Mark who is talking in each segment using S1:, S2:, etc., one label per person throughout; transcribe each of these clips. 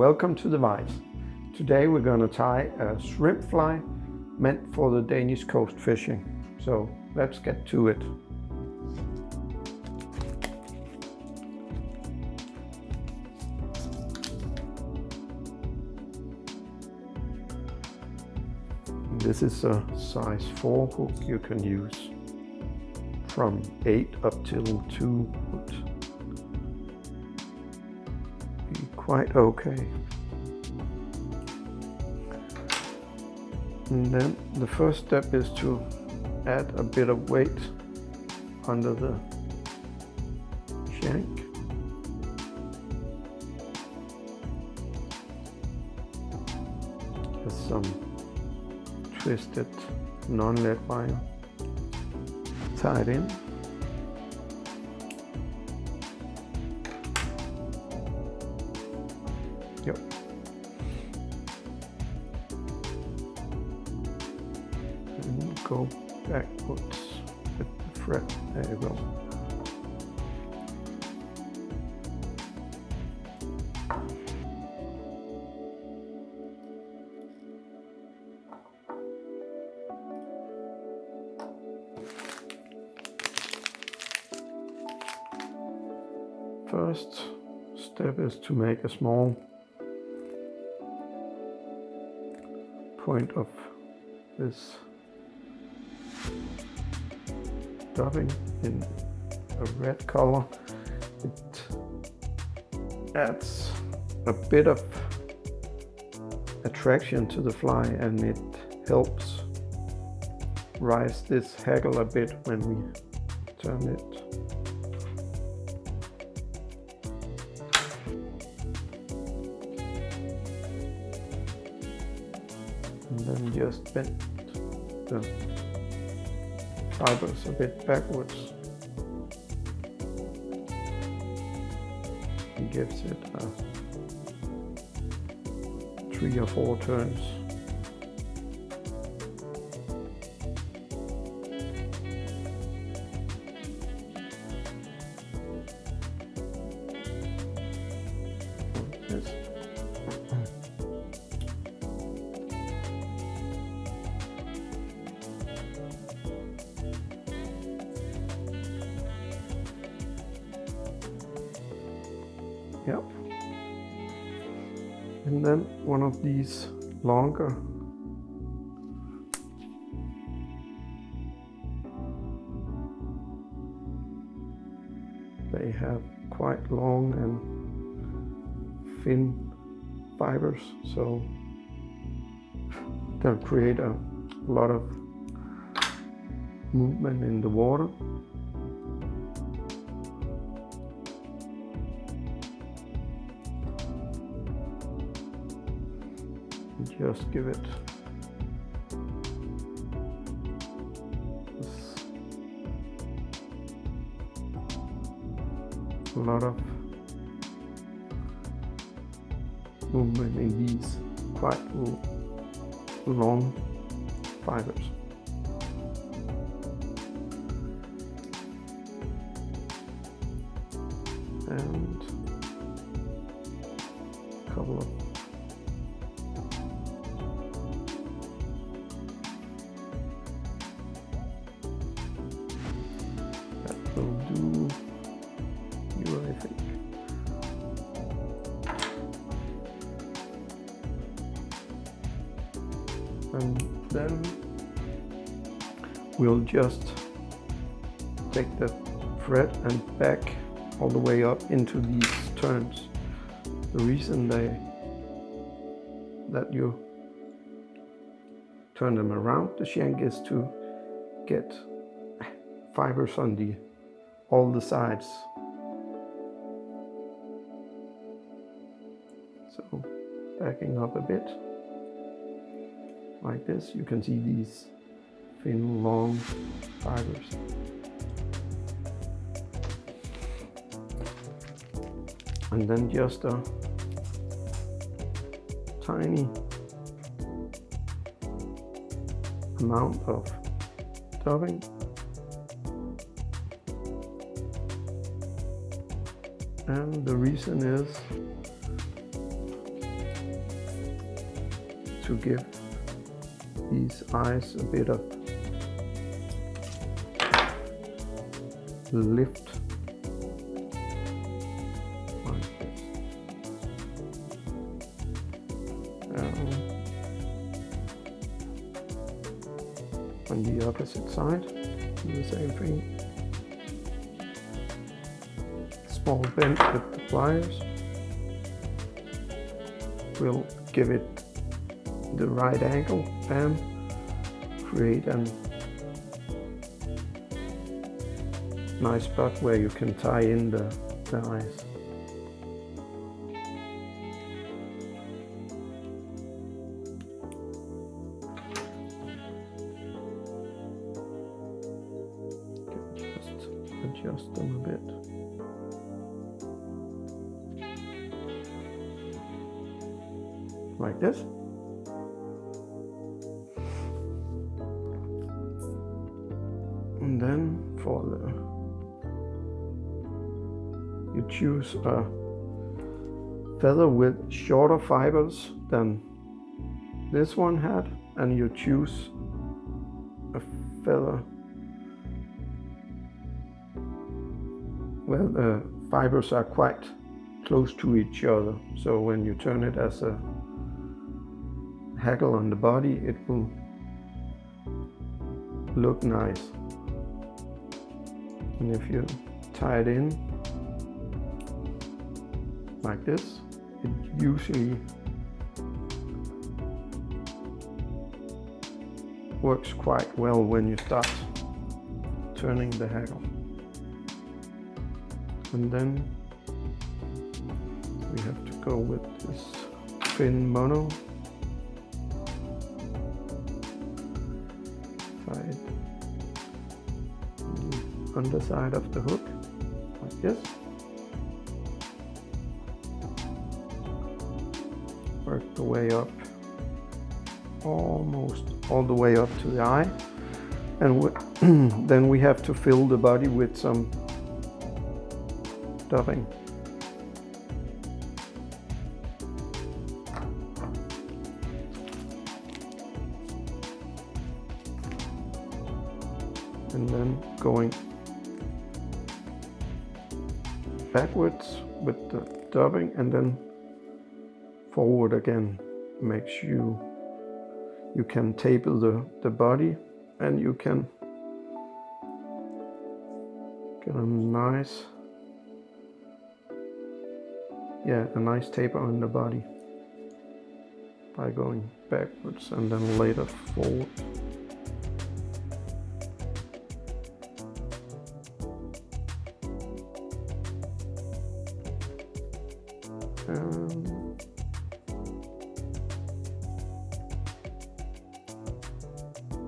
S1: welcome to the vise. Today we're going to tie a shrimp fly meant for the Danish coast fishing. So let's get to it. This is a size 4 hook you can use from 8 up till 2 would be quite okay. And then the first step is to add a bit of weight under the shank. Just some twisted non-lead wire tied in. Yep. And go backwards with the thread. There you go. First step is to make a small point of this dubbing in a red color. It adds a bit of attraction to the fly and it helps rise this hackle a bit when we turn it. And then just bend the fibers a bit backwards. It gives it 3 or 4 turns. This. Yep. And then one of these longer they have quite long and thin fibers, so they'll create a lot of movement in the water. Just give it a lot of movement in these quite long fibers. And a couple of will do you, I think. And then we'll just take the thread and back all the way up into these turns. The reason that you turn them around the shank is to get fibers on all the sides. So backing up a bit like this, you can see these thin long fibers. And then just a tiny amount of dubbing. And the reason is to give these eyes a bit of lift. Like this. On the opposite side, do the same thing. Small bend with the pliers will give it the right angle and create a nice spot where you can tie in the eyes. Just adjust them a bit. Like this. And then for you choose a feather with shorter fibers than this one had, and you choose a feather where the fibers are quite close to each other, so when you turn it as a hackle on the body, it will look nice. And if you tie it in like this, it usually works quite well when you start turning the hackle. And then we have to go with this thin mono. Tie it on the underside of the hook, like this. Work the way up, almost all the way up to the eye. And then we have to fill the body with some stuffing. And then going backwards with the dubbing, and then forward again makes you can taper the body, and you can get a nice taper on the body by going backwards and then later forward.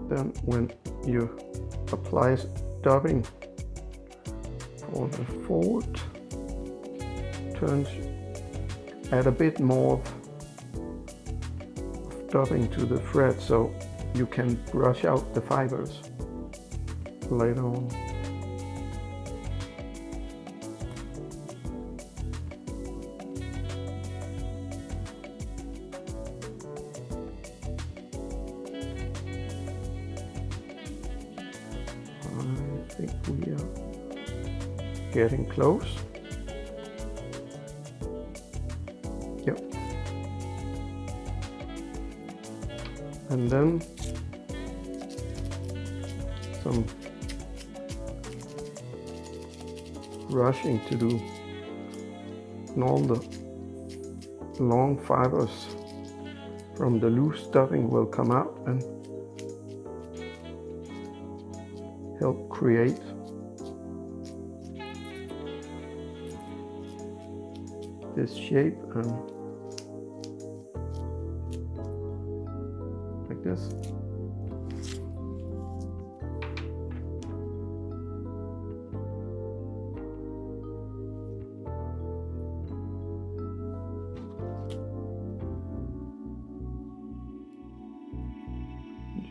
S1: Then when you apply dubbing for the forward turns, add a bit more of dubbing to the thread so you can brush out the fibers later on. I think we are getting close. Yep. And then some brushing to do, and all the long fibers from the loose stuffing will come out and help create this shape, and like this.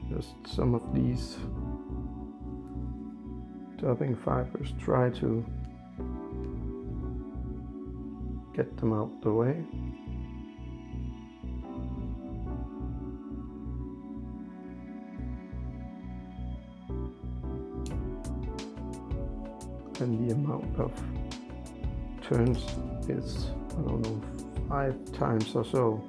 S1: Just some of these dubbing fibers, try to get them out the way. and the amount of turns is, I don't know, 5 times or so.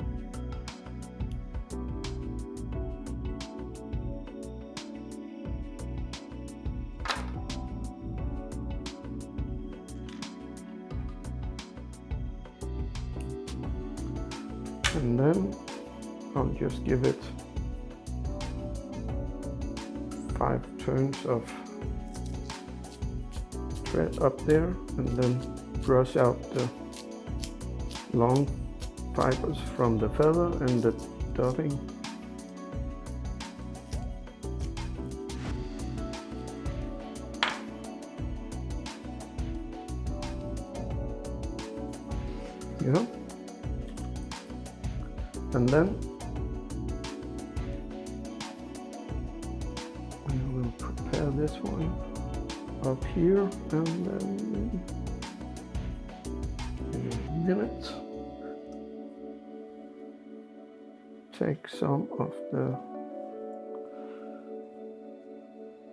S1: And then I'll just give it 5 turns of thread up there, and then brush out the long fibers from the feather and the dubbing. Yeah. And then we will prepare this one up here, and then in a minute take some of the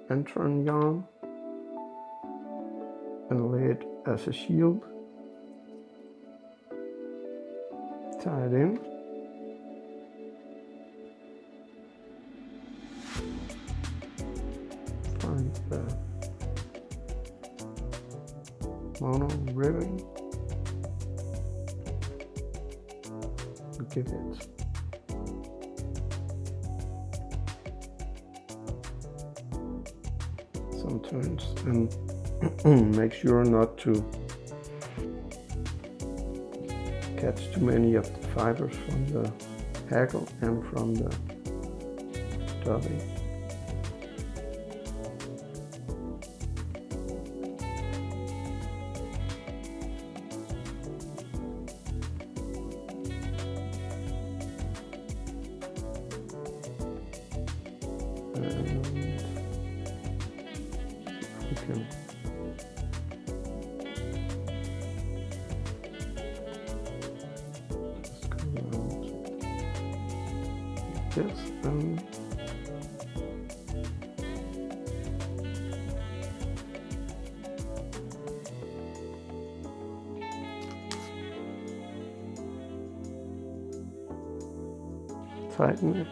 S1: entron yarn and lay it as a shield, tie it in. Find the mono ribbon, give it some turns, and make sure not to catch too many of the fibers from the hackle and from the dubbing. can just go around like this and tighten it,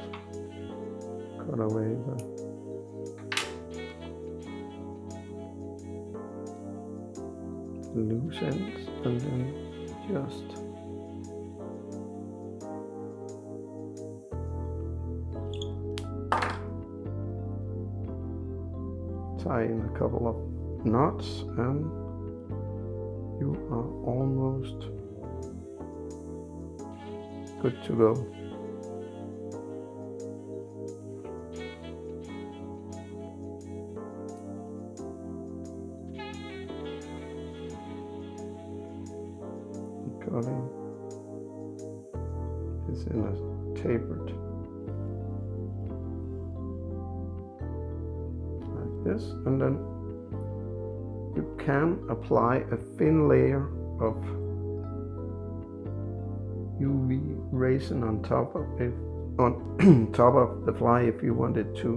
S1: cut away the loose ends, and then just tie in a couple of knots, and you are almost good to go. Cutting is in a tapered like this, and then you can apply a thin layer of UV resin on top of it, on top of the fly, if you want it to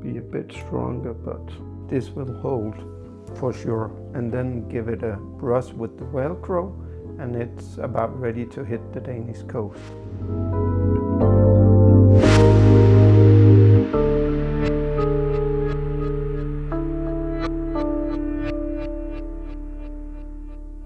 S1: be a bit stronger, but this will hold for sure. And then give it a brush with the Velcro, and it's about ready to hit the Danish coast.